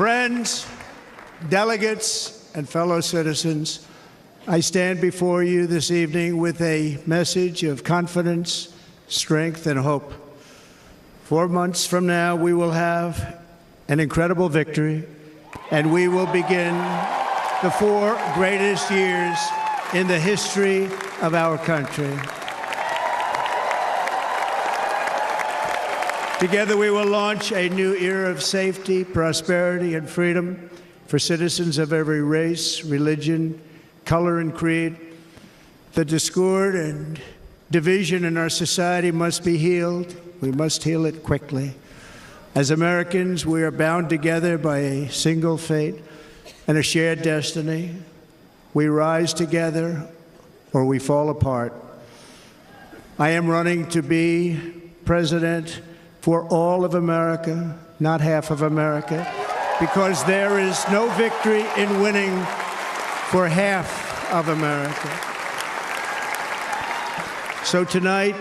Friends, delegates, and fellow citizens, I stand before you this evening with a message of confidence, strength, and hope. 4 months from now, we will have an incredible victory, and we will begin the 4 greatest years in the history of our country. Together, we will launch a new era of safety, prosperity, and freedom for citizens of every race, religion, color, and creed. The discord and division in our society must be healed. We must heal it quickly. As Americans, we are bound together by a single fate and a shared destiny. We rise together or we fall apart. I am running to be president for all of America, not half of America, because there is no victory in winning for half of America. So tonight,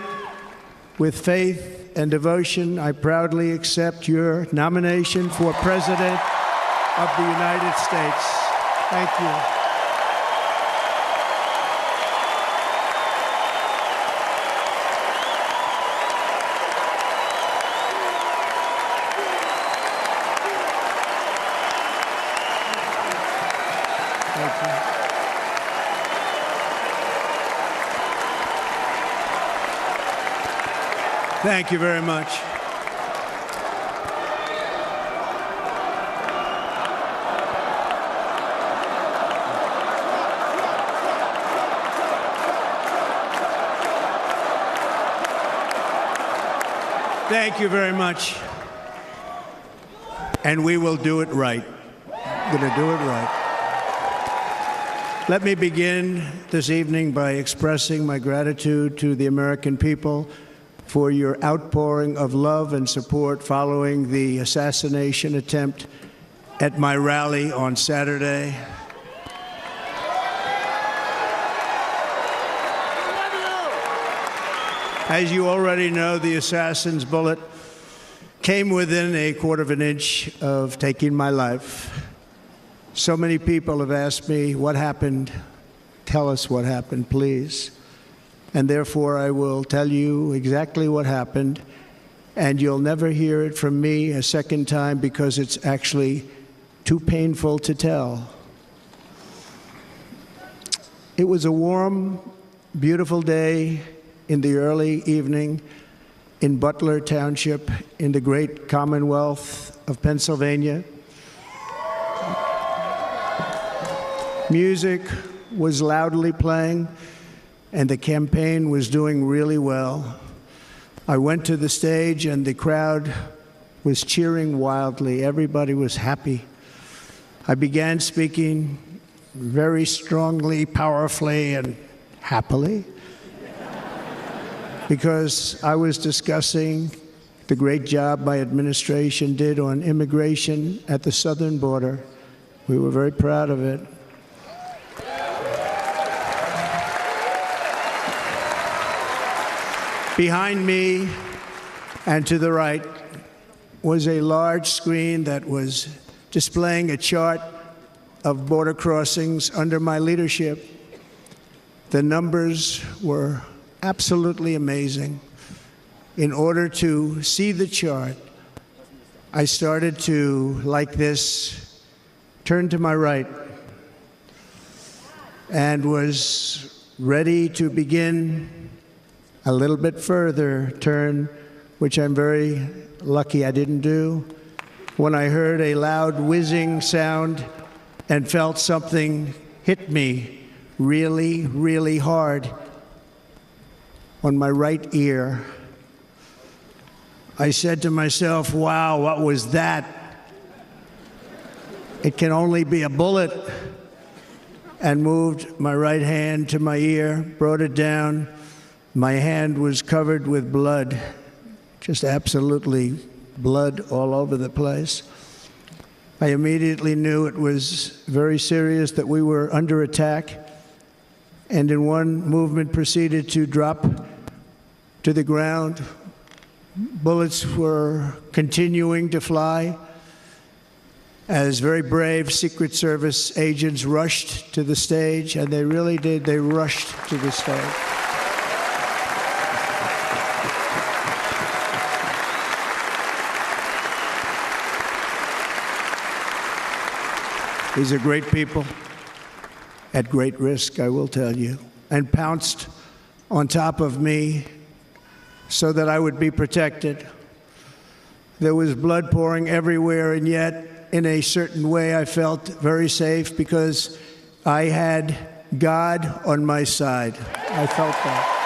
with faith and devotion, I proudly accept your nomination for President of the United States. Thank you. Thank you very much. Thank you very much. And we will do it right. We're going to do it right. Let me begin this evening by expressing my gratitude to the American people for your outpouring of love and support following the assassination attempt at my rally on Saturday. As you already know, the assassin's bullet came within a quarter of an inch of taking my life. So many people have asked me, what happened? Tell us what happened, please. And therefore, I will tell you exactly what happened, and you'll never hear it from me a second time because it's actually too painful to tell. It was a warm, beautiful day in the early evening in Butler Township in the great Commonwealth of Pennsylvania. Music was loudly playing, and the campaign was doing really well. I went to the stage, and the crowd was cheering wildly. Everybody was happy. I began speaking very strongly, powerfully, and happily because I was discussing the great job my administration did on immigration at the southern border. We were very proud of it. Behind me and to the right was a large screen that was displaying a chart of border crossings under my leadership. The numbers were absolutely amazing. In order to see the chart, I started to, like this, turn to my right and was ready to begin a little bit further turn, which I'm very lucky I didn't do, when I heard a loud whizzing sound and felt something hit me really, really hard on my right ear. I said to myself, wow, what was that? It can only be a bullet. And moved my right hand to my ear, brought it down. My hand was covered with blood, just absolutely blood all over the place. I immediately knew it was very serious, that we were under attack, and in one movement proceeded to drop to the ground. Bullets were continuing to fly. as very brave Secret Service agents rushed to the stage, and they really did. They rushed to the stage. These are great people, at great risk, I will tell you, and pounced on top of me so that I would be protected. There was blood pouring everywhere, and yet, in a certain way, I felt very safe because I had God on my side. I felt that.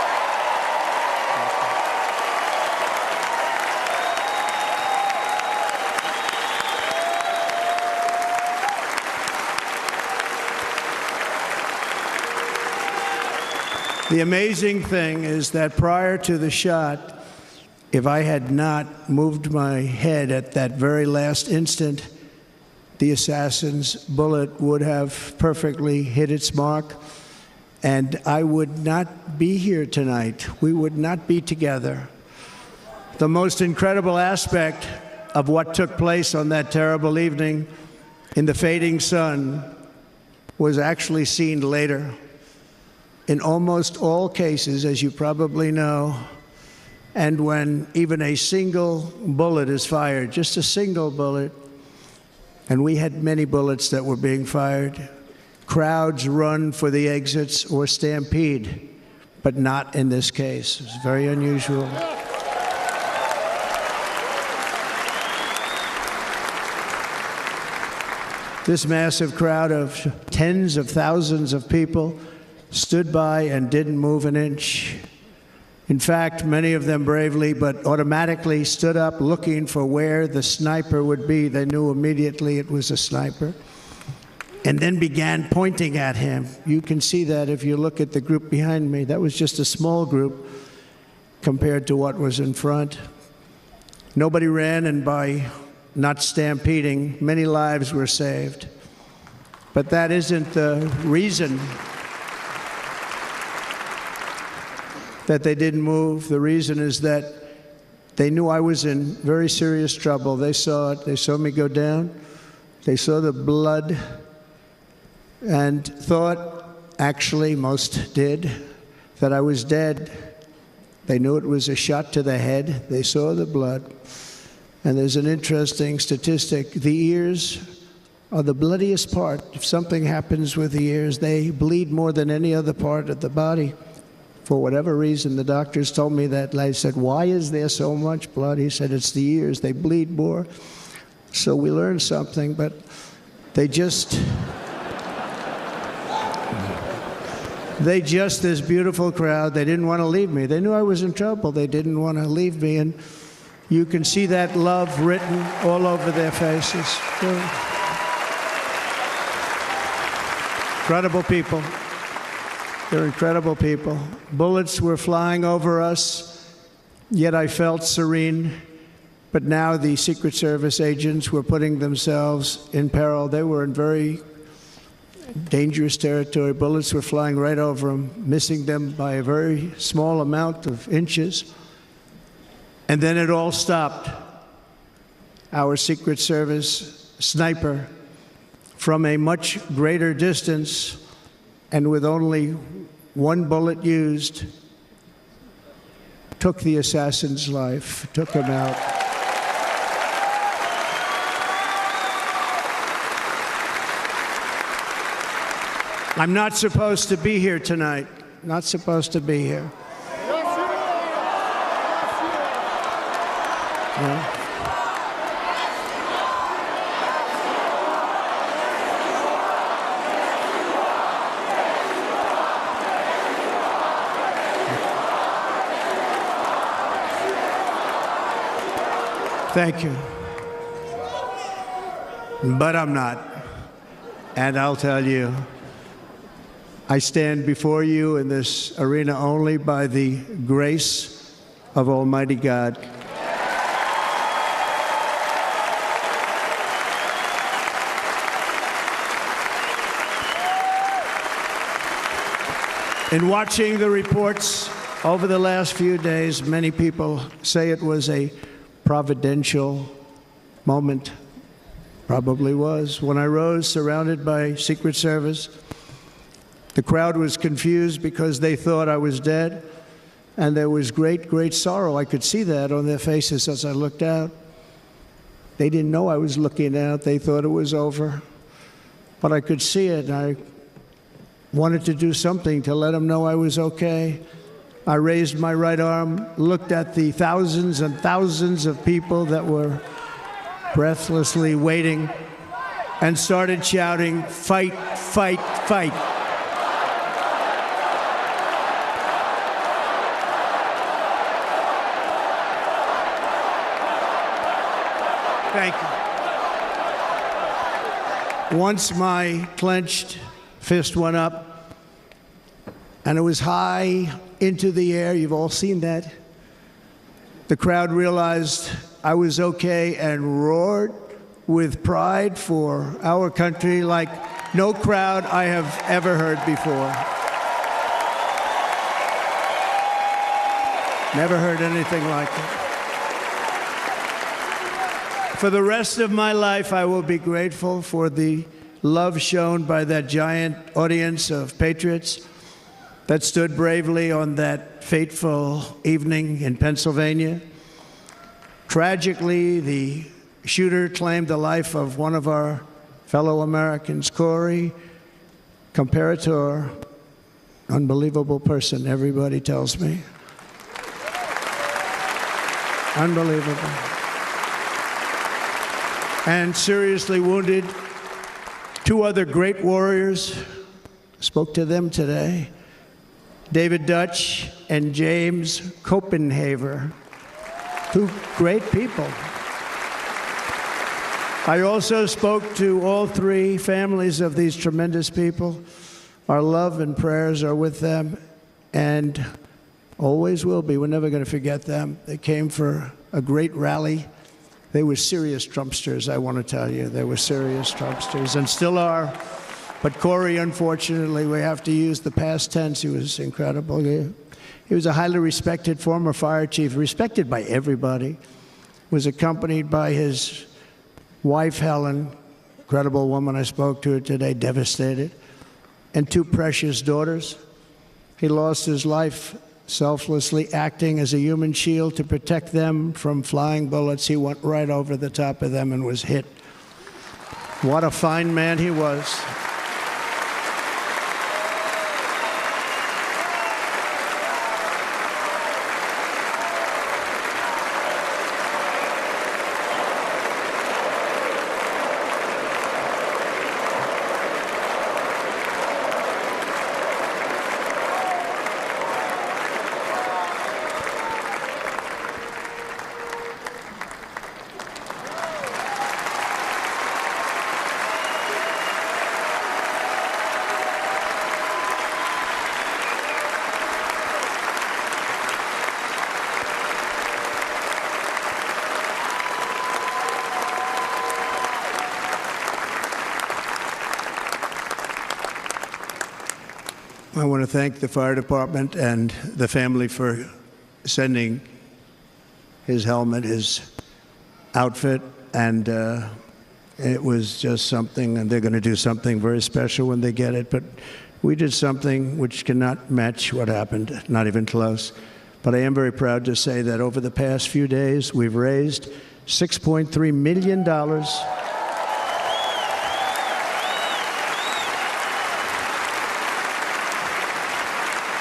The amazing thing is that prior to the shot, if I had not moved my head at that very last instant, the assassin's bullet would have perfectly hit its mark, and I would not be here tonight. We would not be together. The most incredible aspect of what took place on that terrible evening in the fading sun was actually seen later. In almost all cases, as you probably know, and when even a single bullet is fired, just a single bullet, and we had many bullets that were being fired, crowds run for the exits or stampede, but not in this case. It's very unusual. This massive crowd of tens of thousands of people stood by and didn't move an inch. In fact, many of them bravely but automatically stood up looking for where the sniper would be. They knew immediately it was a sniper, and then began pointing at him. You can see that if you look at the group behind me. That was just a small group compared to what was in front. Nobody ran, and by not stampeding, many lives were saved. But that isn't the reason that they didn't move. The reason is that they knew I was in very serious trouble. They saw it. They saw me go down. They saw the blood and thought, actually most did, that I was dead. They knew it was a shot to the head. They saw the blood. And there's an interesting statistic. The ears are the bloodiest part. If something happens with the ears, they bleed more than any other part of the body. For whatever reason, the doctors told me that. I said, why is there so much blood? He said, it's the ears. They bleed more. So we learned something, but they just, this beautiful crowd, they didn't want to leave me. They knew I was in trouble. They didn't want to leave me. And you can see that love written all over their faces. Incredible people. They're incredible people. Bullets were flying over us, yet I felt serene. But now the Secret Service agents were putting themselves in peril. They were in very dangerous territory. Bullets were flying right over them, missing them by a very small amount of inches. And then it all stopped. Our Secret Service sniper, from a much greater distance, and with only one bullet used, took the assassin's life, took him out. I'm not supposed to be here tonight. Not supposed to be here. No. Thank you. But I'm not. And I'll tell you, I stand before you in this arena only by the grace of Almighty God. In watching the reports over the last few days, many people say it was a providential moment. Probably was. When I rose, surrounded by Secret Service, the crowd was confused because they thought I was dead, and there was great, great sorrow. I could see that on their faces as I looked out. They didn't know I was looking out. They thought it was over. But I could see it, and I wanted to do something to let them know I was okay. I raised my right arm, looked at the thousands and thousands of people that were breathlessly waiting, and started shouting, "Fight, fight, fight." Thank you. Once my clenched fist went up, and it was high into the air. You've all seen that. The crowd realized I was okay and roared with pride for our country like no crowd I have ever heard before. Never heard anything like it. For the rest of my life, I will be grateful for the love shown by that giant audience of patriots that stood bravely on that fateful evening in Pennsylvania. Tragically, the shooter claimed the life of one of our fellow Americans, Corey, comparator, unbelievable person, everybody tells me. Unbelievable. And seriously wounded, two other great warriors, spoke to them today, David Dutch and James Copenhaver, two great people. I also spoke to all three families of these tremendous people. Our love and prayers are with them, and always will be. We're never going to forget them. They came for a great rally. They were serious Trumpsters, I want to tell you. They were serious Trumpsters, and still are. But Corey, unfortunately, we have to use the past tense. He was incredible. He was a highly respected former fire chief, respected by everybody. Was accompanied by his wife, Helen, incredible woman. I spoke to her today, devastated, and two precious daughters. He lost his life selflessly acting as a human shield to protect them from flying bullets. He went right over the top of them and was hit. What a fine man he was. I want to thank the fire department and the family for sending his helmet, his outfit, and it was just something, and they're going to do something very special when they get it. But we did something which cannot match what happened, not even close. But I am very proud to say that over the past few days, we've raised $6.3 million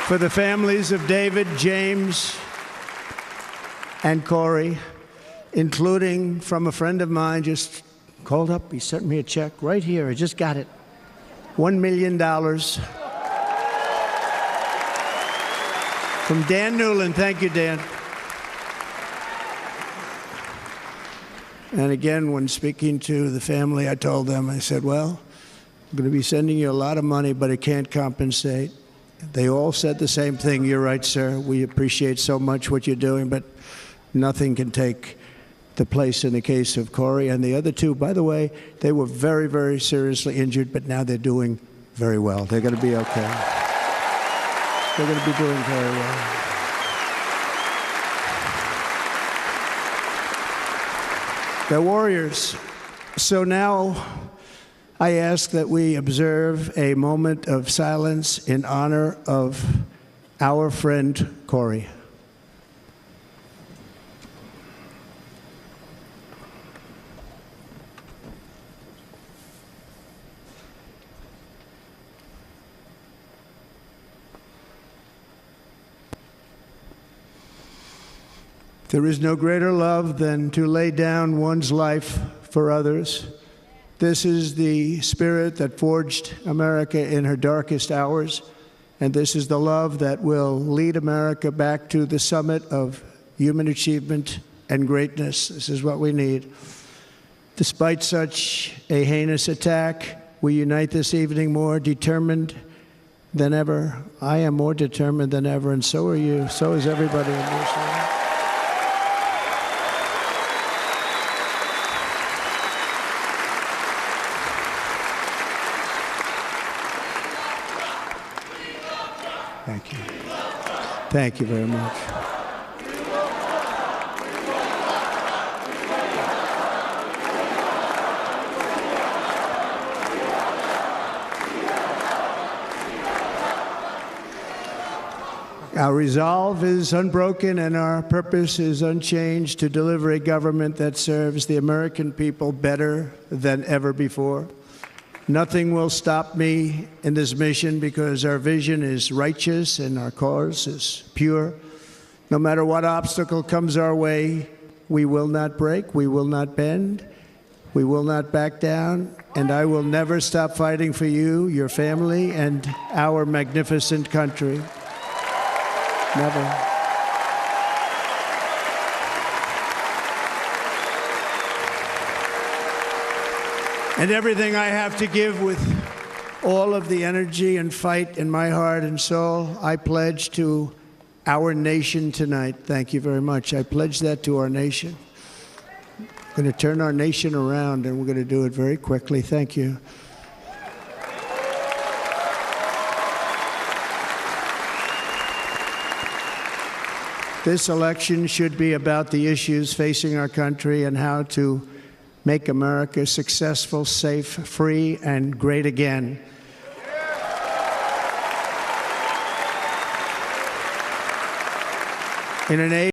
for the families of David, James, and Corey, including from a friend of mine just called up. He sent me a check right here. I just got it. $1 million from Dan Newland. Thank you, Dan. And again, when speaking to the family, I told them, I said, well, I'm going to be sending you a lot of money, but it can't compensate. They all said the same thing. You're right, sir. We appreciate so much what you're doing, but nothing can take the place in the case of Corey. And the other two, by the way, they were very, very seriously injured, but now they're doing very well. They're going to be okay. They're going to be doing very well. They're warriors. So now I ask that we observe a moment of silence in honor of our friend Corey. There is no greater love than to lay down one's life for others. This is the spirit that forged America in her darkest hours, and this is the love that will lead America back to the summit of human achievement and greatness. This is what we need. Despite such a heinous attack, we unite this evening more determined than ever. I am more determined than ever, and so are you. So is everybody in this room. Thank you. Thank you very much. Our resolve is unbroken and our purpose is unchanged to deliver a government that serves the American people better than ever before. Nothing will stop me in this mission because our vision is righteous and our cause is pure. No matter what obstacle comes our way, we will not break, we will not bend, we will not back down, and I will never stop fighting for you, your family, and our magnificent country. Never. And everything I have to give with all of the energy and fight in my heart and soul, I pledge to our nation tonight. Thank you very much. I pledge that to our nation. We're going to turn our nation around, and we're going to do it very quickly. Thank you. This election should be about the issues facing our country and how to make America successful, safe, free, and great again. In an age